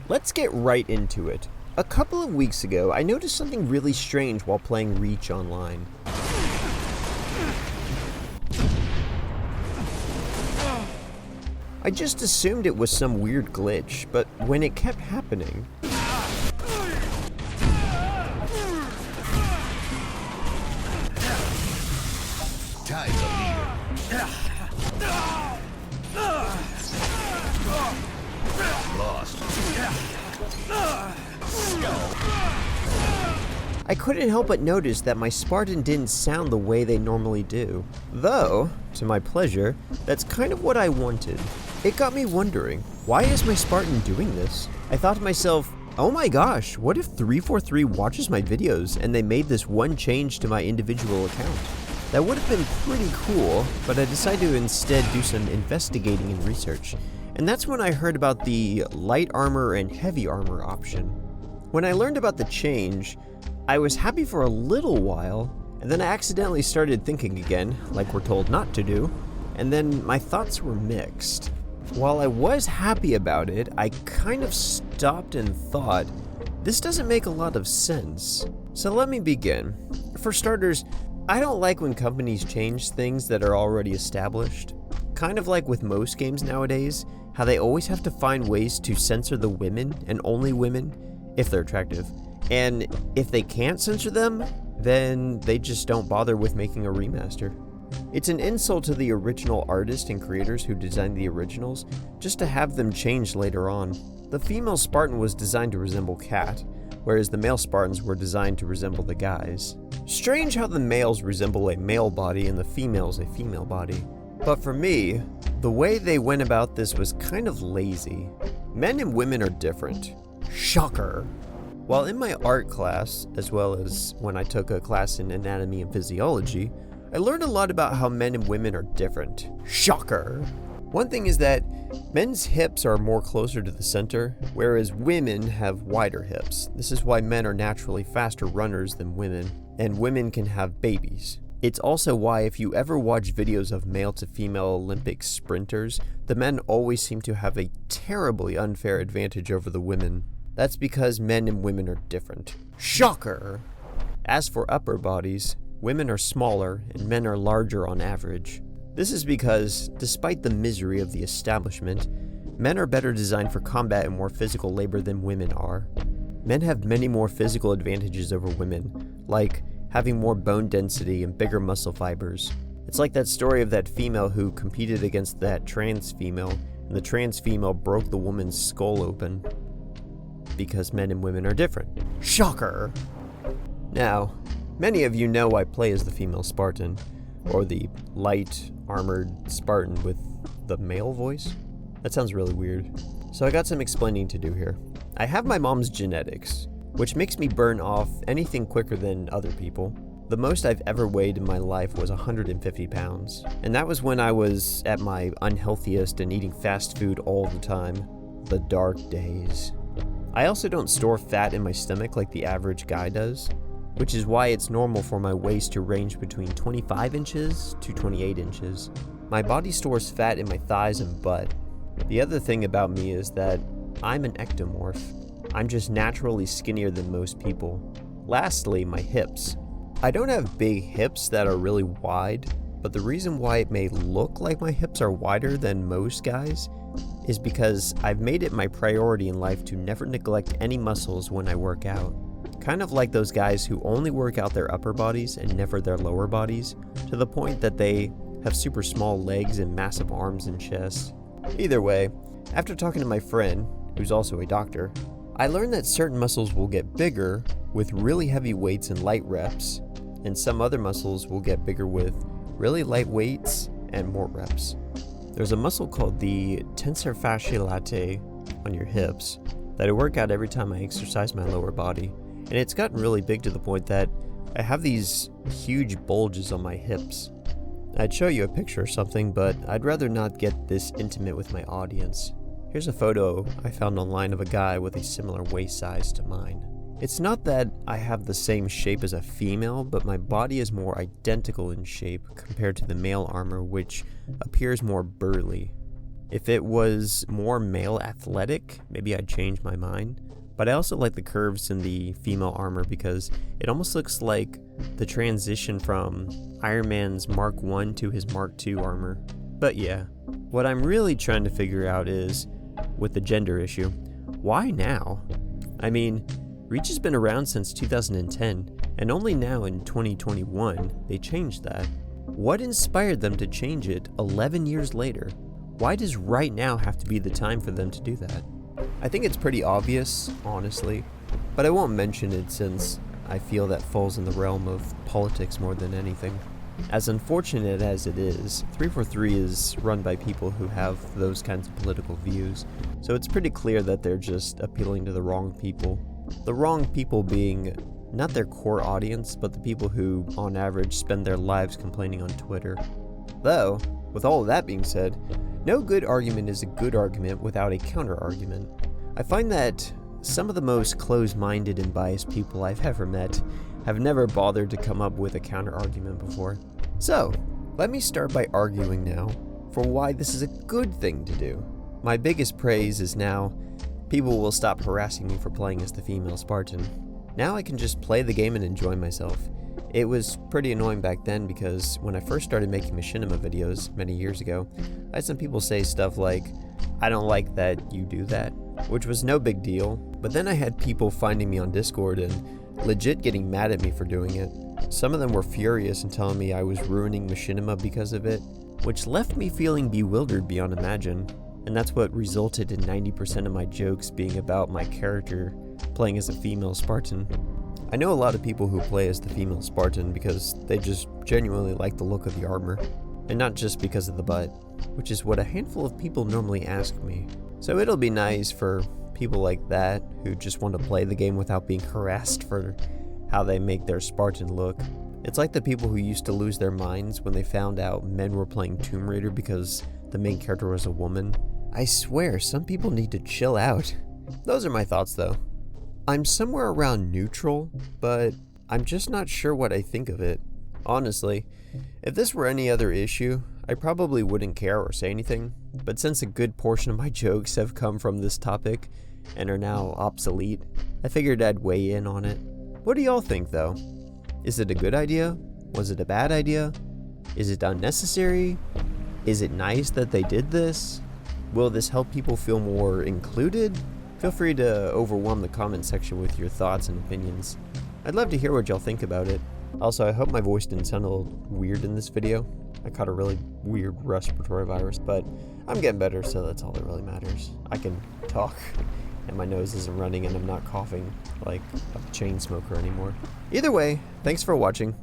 Let's get right into it. A couple of weeks ago, I noticed something really strange while playing Reach online. I just assumed it was some weird glitch, but when it kept happening... Lost. I couldn't help but notice that my Spartan didn't sound the way they normally do. Though, to my pleasure, that's kind of what I wanted. It got me wondering, why is my Spartan doing this? I thought to myself, oh my gosh, what if 343 watches my videos and they made this one change to my individual account? That would have been pretty cool, but I decided to instead do some investigating and research. And that's when I heard about the light armor and heavy armor option. When I learned about the change, I was happy for a little while, and then I accidentally started thinking again, like we're told not to do, and then my thoughts were mixed. While I was happy about it, I kind of stopped and thought, this doesn't make a lot of sense. So let me begin. For starters, I don't like when companies change things that are already established. Kind of like with most games nowadays, how they always have to find ways to censor the women, and only women, if they're attractive. And if they can't censor them, then they just don't bother with making a remaster. It's an insult to the original artists and creators who designed the originals, just to have them changed later on. The female Spartan was designed to resemble Kat, whereas the male Spartans were designed to resemble the guys. Strange how the males resemble a male body and the females a female body. But for me, the way they went about this was kind of lazy. Men and women are different. Shocker! While in my art class, as well as when I took a class in anatomy and physiology, I learned a lot about how men and women are different. Shocker! One thing is that men's hips are more closer to the center, whereas women have wider hips. This is why men are naturally faster runners than women, and women can have babies. It's also why if you ever watch videos of male to female Olympic sprinters, the men always seem to have a terribly unfair advantage over the women. That's because men and women are different. Shocker! As for upper bodies, women are smaller and men are larger on average. This is because, despite the misery of the establishment, men are better designed for combat and more physical labor than women are. Men have many more physical advantages over women, like having more bone density and bigger muscle fibers. It's like that story of that female who competed against that trans female, and the trans female broke the woman's skull open. Because men and women are different. Shocker! Now, many of you know I play as the female Spartan, or the light armored Spartan with the male voice. That sounds really weird. So I got some explaining to do here. I have my mom's genetics, which makes me burn off anything quicker than other people. The most I've ever weighed in my life was 150 pounds, and that was when I was at my unhealthiest and eating fast food all the time. The dark days. I also don't store fat in my stomach like the average guy does, which is why it's normal for my waist to range between 25 inches to 28 inches. My body stores fat in my thighs and butt. The other thing about me is that I'm an ectomorph. I'm just naturally skinnier than most people. Lastly, my hips. I don't have big hips that are really wide, but the reason why it may look like my hips are wider than most guys is because I've made it my priority in life to never neglect any muscles when I work out. Kind of like those guys who only work out their upper bodies and never their lower bodies, to the point that they have super small legs and massive arms and chests. Either way, after talking to my friend, who's also a doctor, I learned that certain muscles will get bigger with really heavy weights and light reps, and some other muscles will get bigger with really light weights and more reps. There's a muscle called the tensor fasciae latae on your hips that I work out every time I exercise my lower body, and it's gotten really big to the point that I have these huge bulges on my hips. I'd show you a picture or something, but I'd rather not get this intimate with my audience. Here's a photo I found online of a guy with a similar waist size to mine. It's not that I have the same shape as a female, but my body is more identical in shape compared to the male armor, which appears more burly. If it was more male athletic, maybe I'd change my mind. But I also like the curves in the female armor because it almost looks like the transition from Iron Man's Mark 1 to his Mark 2 armor. But yeah, what I'm really trying to figure out is, with the gender issue, why now? I mean, Reach has been around since 2010, and only now in 2021 they changed that. What inspired them to change it 11 years later? Why does right now have to be the time for them to do that? I think it's pretty obvious, honestly, but I won't mention it since I feel that falls in the realm of politics more than anything. As unfortunate as it is, 343 is run by people who have those kinds of political views, so it's pretty clear that they're just appealing to the wrong people. The wrong people being not their core audience, but the people who, on average, spend their lives complaining on Twitter. Though, with all of that being said, no good argument is a good argument without a counter-argument. I find that some of the most closed-minded and biased people I've ever met have never bothered to come up with a counter-argument before. So, let me start by arguing now for why this is a good thing to do. My biggest praise is now people will stop harassing me for playing as the female Spartan. Now I can just play the game and enjoy myself. It was pretty annoying back then because when I first started making machinima videos many years ago, I had some people say stuff like, "I don't like that you do that," which was no big deal, but then I had people finding me on Discord and legit getting mad at me for doing it. Some of them were furious and telling me I was ruining machinima because of it, which left me feeling bewildered beyond imagine, and that's what resulted in 90% of my jokes being about my character playing as a female Spartan. I know a lot of people who play as the female Spartan because they just genuinely like the look of the armor, and not just because of the butt, which is what a handful of people normally ask me. So it'll be nice for people like that who just want to play the game without being harassed for how they make their Spartan look. It's like the people who used to lose their minds when they found out men were playing Tomb Raider because the main character was a woman. I swear, some people need to chill out. Those are my thoughts though. I'm somewhere around neutral, but I'm just not sure what I think of it. Honestly, if this were any other issue, I probably wouldn't care or say anything, but since a good portion of my jokes have come from this topic and are now obsolete, I figured I'd weigh in on it. What do y'all think though? Is it a good idea? Was it a bad idea? Is it unnecessary? Is it nice that they did this? Will this help people feel more included? Feel free to overwhelm the comment section with your thoughts and opinions. I'd love to hear what y'all think about it. Also, I hope my voice didn't sound a little weird in this video. I caught a really weird respiratory virus, but I'm getting better, so that's all that really matters. I can talk, and my nose isn't running, and I'm not coughing like a chain smoker anymore. Either way, thanks for watching.